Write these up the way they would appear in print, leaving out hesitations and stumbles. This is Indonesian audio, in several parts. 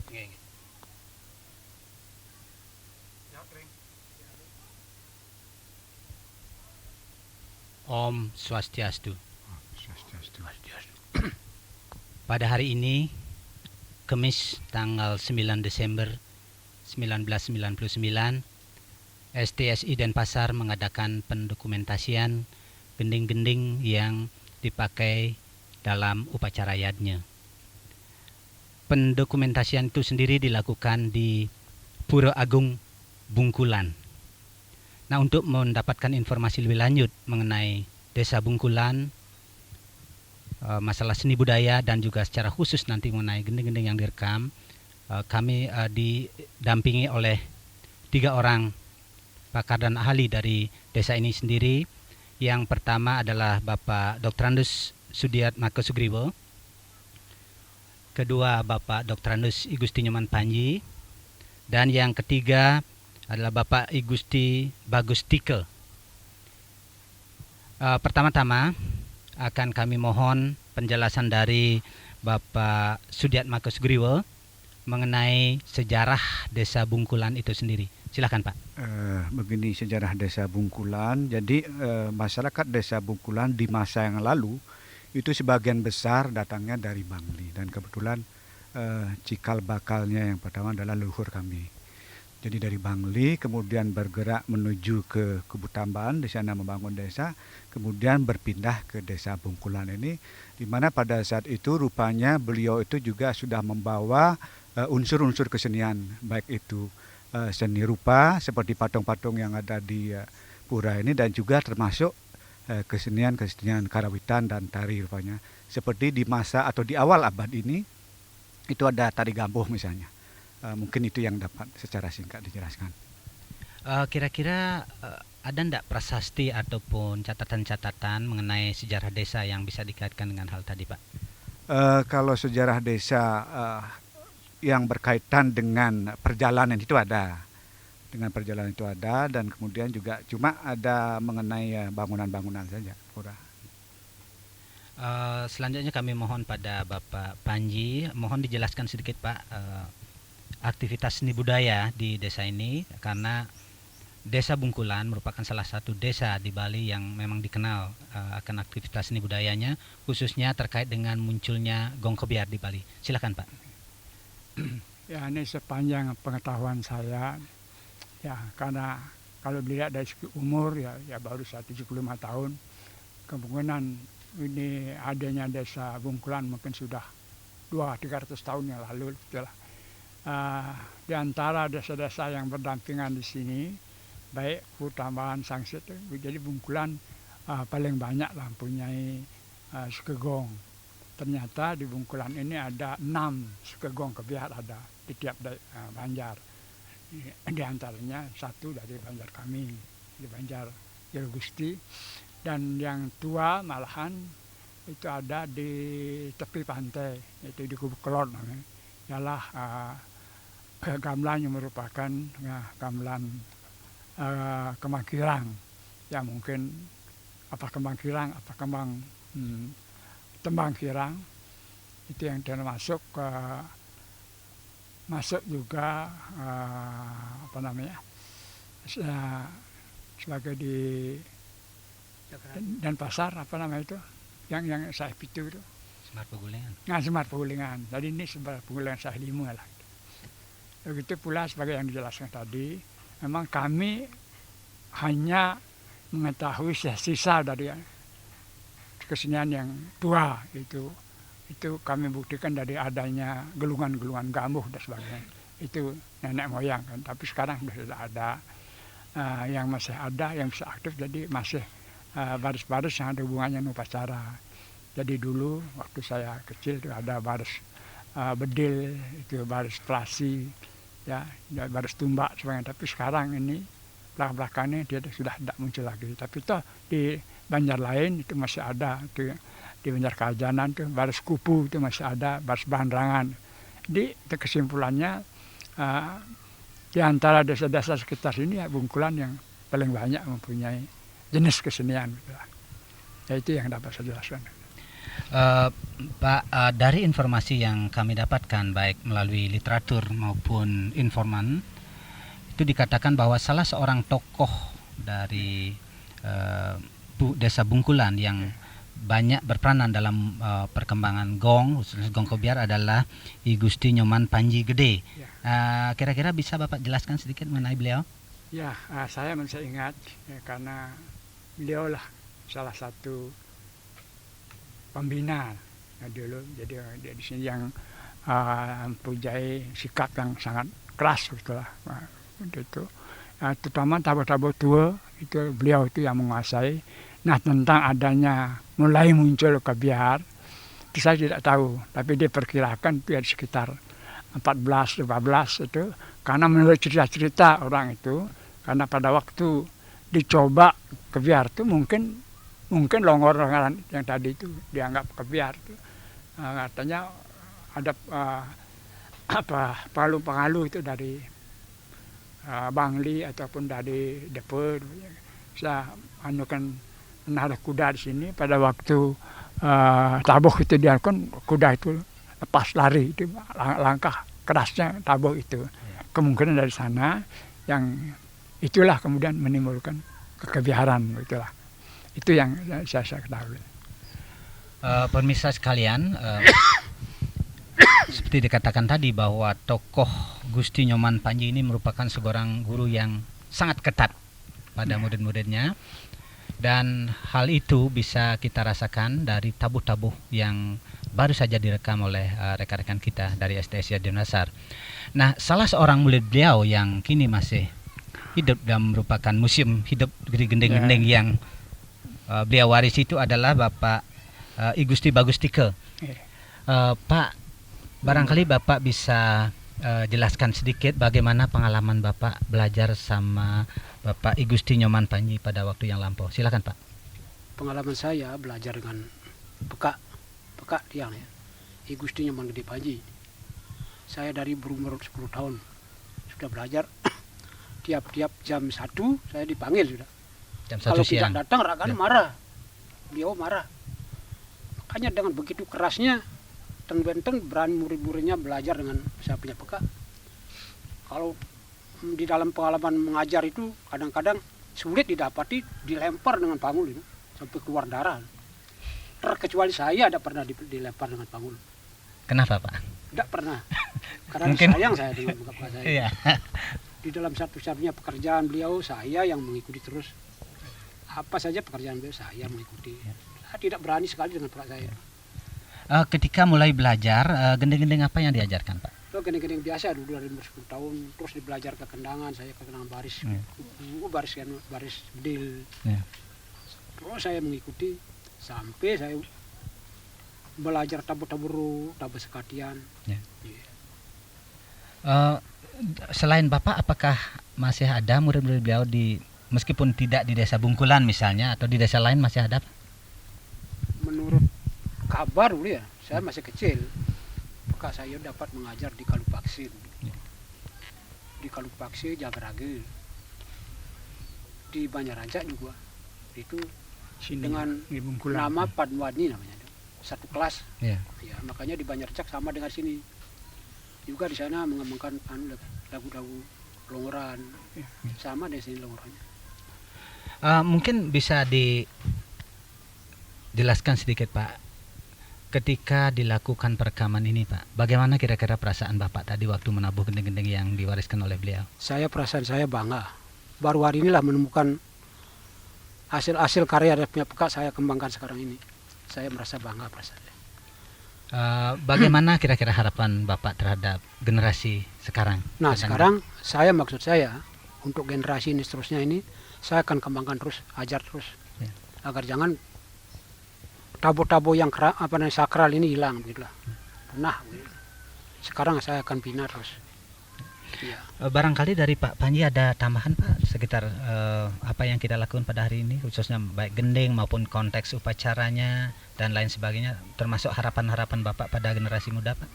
Nggih. Om Swastiastu. Swastiastu. Pada hari ini, Kamis tanggal 9 Desember 1999, STSI Denpasar mengadakan pendokumentasian gending-gending yang dipakai dalam upacara yadnya. Pendokumentasian itu sendiri dilakukan di Pura Agung Bungkulan. Nah, untuk mendapatkan informasi lebih lanjut mengenai Desa Bungkulan, masalah seni budaya dan juga secara khusus nanti mengenai gending-gending yang direkam, kami didampingi oleh 3 orang pakar dan ahli dari desa ini sendiri. Yang pertama adalah Bapak Dr. Andus Sudiat Mako Sugriwo, kedua Bapak Dr. Andus Igusti Nyoman Panji, dan yang ketiga adalah Bapak Igusti Bagus Tike. Pertama-tama akan kami mohon penjelasan dari Bapak Sudiat Mako Sugriwo mengenai sejarah Desa Bungkulan itu sendiri. Silakan Pak. Begini sejarah Desa Bungkulan. Jadi masyarakat Desa Bungkulan di masa yang lalu itu sebagian besar datangnya dari Bangli, dan kebetulan cikal bakalnya yang pertama adalah leluhur kami. Jadi dari Bangli kemudian bergerak menuju ke Kubutamban, di sana membangun desa, kemudian berpindah ke Desa Bungkulan ini, di mana pada saat itu rupanya beliau itu juga sudah membawa unsur-unsur kesenian, baik itu seni rupa seperti patung-patung yang ada di pura ini, dan juga termasuk kesenian-kesenian karawitan dan tari rupanya. Seperti di masa atau di awal abad ini itu ada tari gambuh misalnya. Mungkin itu yang dapat secara singkat dijelaskan. Kira-kira ada enggak prasasti ataupun catatan-catatan mengenai sejarah desa yang bisa dikaitkan dengan hal tadi Pak? Kalau sejarah desa yang berkaitan dengan perjalanan itu ada. Dengan perjalanan itu ada, dan kemudian juga cuma ada mengenai bangunan-bangunan saja, pura. Selanjutnya kami mohon pada Bapak Panji, mohon dijelaskan sedikit Pak aktivitas seni budaya di desa ini, karena Desa Bungkulan merupakan salah satu desa di Bali yang memang dikenal akan aktivitas seni budayanya, khususnya terkait dengan munculnya gong kebiar di Bali. Silakan Pak. Ya, ini sepanjang pengetahuan saya, ya, karena kalau dilihat dari segi umur ya baru 75 tahun, kemungkinan ini adanya Desa Bungkulan mungkin sudah 200-300 tahun yang lalu. Di antara desa-desa yang berdampingan di sini, baik Kubutamban, Sangsit, jadi Bungkulan paling banyak lah mempunyai sekegong. Ternyata di Bungkulan ini ada 6 sekegong kebiar ada di tiap Banjar. Di antaranya 1 dari Banjar kami, di Banjar Jero Gusti, dan yang tua malahan itu ada di tepi pantai, itu di Kubu Kelon namanya. Ialah gamelan yang merupakan gamelan kembang kirang. Ya mungkin apa kembang kirang, apa tembang kirang, itu yang termasuk masuk juga sebagai di Denpasar, itu yang saya pitu itu Semar Pegulingan. Semar Pegulingan. Jadi ini Semar Pegulingan saya 5 lah. Begitu pula sebagai yang dijelaskan tadi, memang kami hanya mengetahui sisa dari kesenian yang tua itu kami buktikan dari adanya gelungan-gelungan gambuh dan sebagainya. Itu nenek moyang kan. Tapi sekarang sudah ada yang masih ada, yang bisa aktif, jadi masih baris-baris yang ada hubungannya dengan upacara. Jadi dulu waktu saya kecil itu ada baris bedil, itu baris terasi, ya baris tumbak sebagainya. Tapi sekarang ini belakang-belakangnya dia sudah tidak muncul lagi. Tapi toh di Banjar lain itu masih ada, di Banjar Kajanan tuh baris kupu itu masih ada, baris Bandrangan. Jadi kesimpulannya di antara desa-desa sekitar sini ya Bungkulan yang paling banyak mempunyai jenis kesenian. Ya itu yang dapat saya jelaskan. Pak, dari informasi yang kami dapatkan baik melalui literatur maupun informan, itu dikatakan bahwa salah seorang tokoh dari Desa Bungkulan yang banyak berperanan dalam perkembangan gong, khususnya gong Kobiar adalah I Gusti Nyoman Panji Gede. Kira-kira bisa Bapak jelaskan sedikit mengenai beliau? Ya, saya masih ingat ya, karena beliau lah salah satu pembina dulu. Jadi dia di sini yang mempunyai sikap yang sangat keras gitulah. Itu terutama tabu-tabu tua itu beliau itu yang menguasai. Nah, tentang adanya mulai muncul Kobiar itu saya tidak tahu, tapi dia perkirakan itu ada sekitar 14-15 itu, karena menurut cerita-cerita orang itu, karena pada waktu dicoba Kobiar itu mungkin longor-longgoran yang tadi itu dianggap Kobiar itu. Katanya ada pengalu itu dari Bangli ataupun dari Depe. Saya anukan menaruh kuda di sini pada waktu tabuh itu dilakukan, kuda itu lepas lari, itu langkah kerasnya tabuh itu. Kemungkinan dari sana yang itulah kemudian menimbulkan kekebiaran itulah. Itu yang saya ketahui. Pemirsa sekalian, seperti dikatakan tadi bahwa tokoh Gusti Nyoman Panji ini merupakan seorang guru yang sangat ketat pada murid-muridnya, dan hal itu bisa kita rasakan dari tabuh-tabuh yang baru saja direkam oleh rekan-rekan kita dari STS Denpasar. Nah, salah seorang murid beliau yang kini masih hidup dan merupakan museum hidup di gendeng-gendeng yang beliau waris itu adalah Bapak I Gusti Bagustike. Pak, barangkali Bapak bisa jelaskan sedikit bagaimana pengalaman Bapak belajar sama Bapak I Gusti Nyoman Panji pada waktu yang lampau. Silakan Pak. Pengalaman saya belajar dengan peka tiang ya, I Gusti Nyoman Gede Panji. Saya dari berumur 10 tahun sudah belajar. Tiap jam 1 saya dipanggil sudah. Jam 1 Kalau siang. tidak datang Rakan marah. Beliau marah. Makanya dengan begitu kerasnya benteng berani murid-muridnya belajar dengan saya punya peka. Kalau di dalam pengalaman mengajar itu kadang-kadang sulit didapati, dilempar dengan panggul itu sampai keluar darah. Terkecuali saya tidak pernah dilempar dengan panggul. Kenapa Pak? Tidak pernah. Karena Mungkin sayang saya dengan peka saya. Iya. Di dalam satu-satunya pekerjaan beliau saya yang mengikuti terus. Apa saja pekerjaan beliau saya mengikuti. Saya tidak berani sekali dengan peka saya. Ketika mulai belajar, gendeng-gendeng apa yang diajarkan Pak? Itu gendeng-gendeng biasa dulu dari umur 10 tahun, terus belajar ke kendangan, saya ke kendangan baris, baris bedil. Terus saya mengikuti sampai saya belajar tabur-taburu, tabur sekatian. Selain Bapak, apakah masih ada murid-murid beliau meskipun tidak di Desa Bungkulan misalnya, atau di desa lain masih ada Pak? Menurut kabar dulu ya, saya masih kecil. Maka saya dapat mengajar di Kalupakse. Di Kalupakse, Jagarage. Di Banyaraja juga. Itu Sini, dengan di Bungkulan. nama Padwani namanya. Satu kelas. Ya. Ya, makanya di Banyarcak sama dengan sini. Juga di sana mengembangkan lagu-lagu longoran. Sama dengan sini longorannya. Mungkin bisa dijelaskan sedikit Pak, ketika dilakukan perekaman ini Pak, bagaimana kira-kira perasaan Bapak tadi waktu menabuh gendeng-gendeng yang diwariskan oleh beliau? Perasaan saya bangga. Baru hari inilah menemukan hasil karya dari punya peka saya kembangkan sekarang ini. Saya merasa bangga perasaan. Bagaimana kira-kira harapan Bapak terhadap generasi sekarang? Nah, sekarang maksud saya untuk generasi ini seterusnya ini saya akan kembangkan terus, ajar terus, agar jangan tabu-tabu yang sakral ini hilang begitulah. Nah, sekarang saya akan bina terus. Ya. Barangkali dari Pak Panji ada tambahan Pak sekitar apa yang kita lakukan pada hari ini, khususnya baik gendeng maupun konteks upacaranya dan lain sebagainya, termasuk harapan-harapan Bapak pada generasi muda Pak?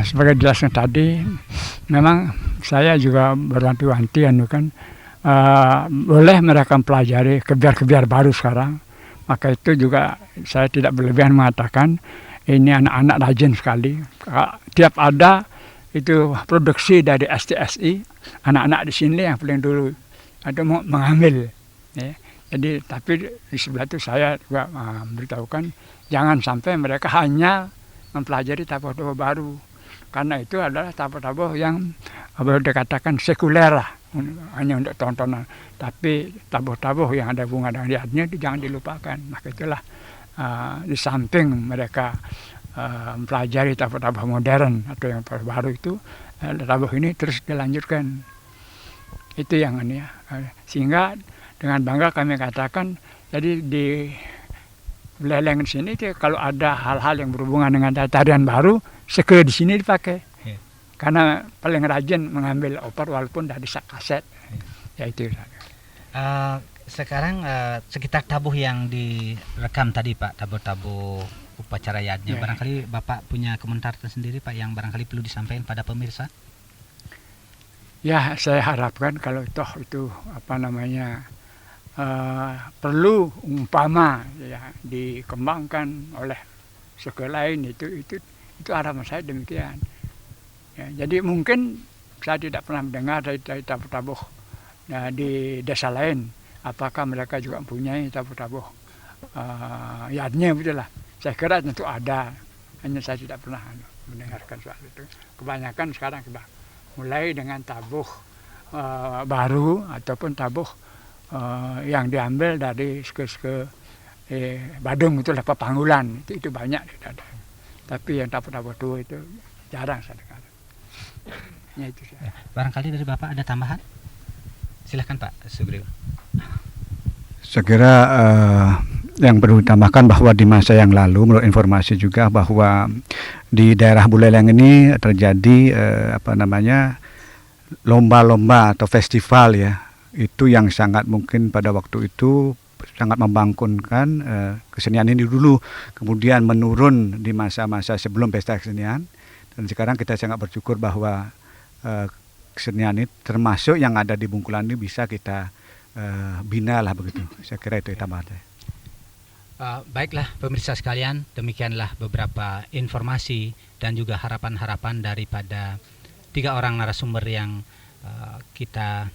Sebagai jelasnya tadi, memang saya juga berwanti-wanti boleh mereka pelajari kebiar-kebiar baru sekarang, Maka itu juga saya tidak berlebihan mengatakan ini anak-anak rajin sekali. Tiap ada itu produksi dari STSI, anak-anak di sini yang paling dulu ada mengambil. Ya. Jadi tapi di sebelah itu saya juga memberitahukan jangan sampai mereka hanya mempelajari tabuh-tabuh baru. Karena itu adalah tabuh-tabuh yang boleh dikatakan sekuler lah, hanya untuk tontonan. Tapi tabuh-tabuh yang ada bunga dan liatnya itu jangan dilupakan. Maka itulah di samping mereka mempelajari tabuh-tabuh modern atau yang baru itu, tabuh ini terus dilanjutkan. Itu yang ini ya. Sehingga dengan bangga kami katakan, jadi di Buleleng di sini kalau ada hal-hal yang berhubungan dengan tarian baru, seke di sini dipakai. Karena paling rajin mengambil opor walaupun dari kaset. Ya itu. Sekarang sekitar tabuh yang direkam tadi Pak, tabuh-tabuh upacara yadnya, barangkali Bapak punya komentar tersendiri Pak yang barangkali perlu disampaikan pada pemirsa? Ya, saya harapkan kalau toh itu perlu umpama ya dikembangkan oleh sekolah lain itu harapan saya demikian. Ya, jadi mungkin saya tidak pernah mendengar dari tabuh-tabuh di desa lain. Apakah mereka juga mempunyai tabuh-tabuh yadnya betul lah. Saya kira tentu ada, hanya saya tidak pernah mendengarkan soal itu. Kebanyakan sekarang sudah mulai dengan tabuh baru ataupun tabuh yang diambil dari suku Badung, itulah Pepanggulan, itu banyak. Tapi yang tabuh-tabuh tua itu jarang saya dengar. Ya, itu saja. Barangkali dari Bapak ada tambahan? Silahkan Pak Sugriwo. Saya kira yang perlu ditambahkan bahwa di masa yang lalu menurut informasi juga bahwa di daerah Buleleng ini terjadi lomba-lomba atau festival ya, itu yang sangat mungkin pada waktu itu sangat membangkitkan kesenian ini dulu, kemudian menurun di masa-masa sebelum pesta kesenian, dan sekarang kita sangat bersyukur bahwa kesenian ini termasuk yang ada di Bungkulan ini bisa kita bina lah begitu. Saya kira itu tambahan saya. Baiklah pemirsa sekalian, demikianlah beberapa informasi dan juga harapan-harapan daripada 3 orang narasumber yang kita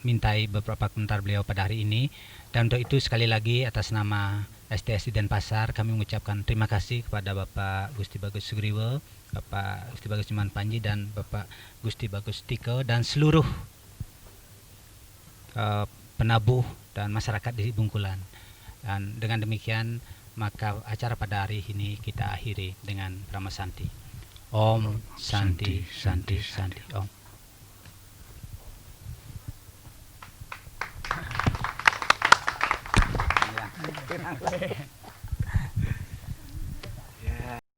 mintai beberapa komentar beliau pada hari ini. Dan untuk itu sekali lagi atas nama STSI Denpasar kami mengucapkan terima kasih kepada Bapak Gusti Bagus Sugriwo, Bapak Gusti Bagus Iman Panji, dan Bapak Gusti Bagus Tiko, dan seluruh penabuh dan masyarakat di Bungkulan. Dan dengan demikian maka acara pada hari ini kita akhiri dengan Brahma Santi. Om Santi Santi Santi Om. Terima kasih.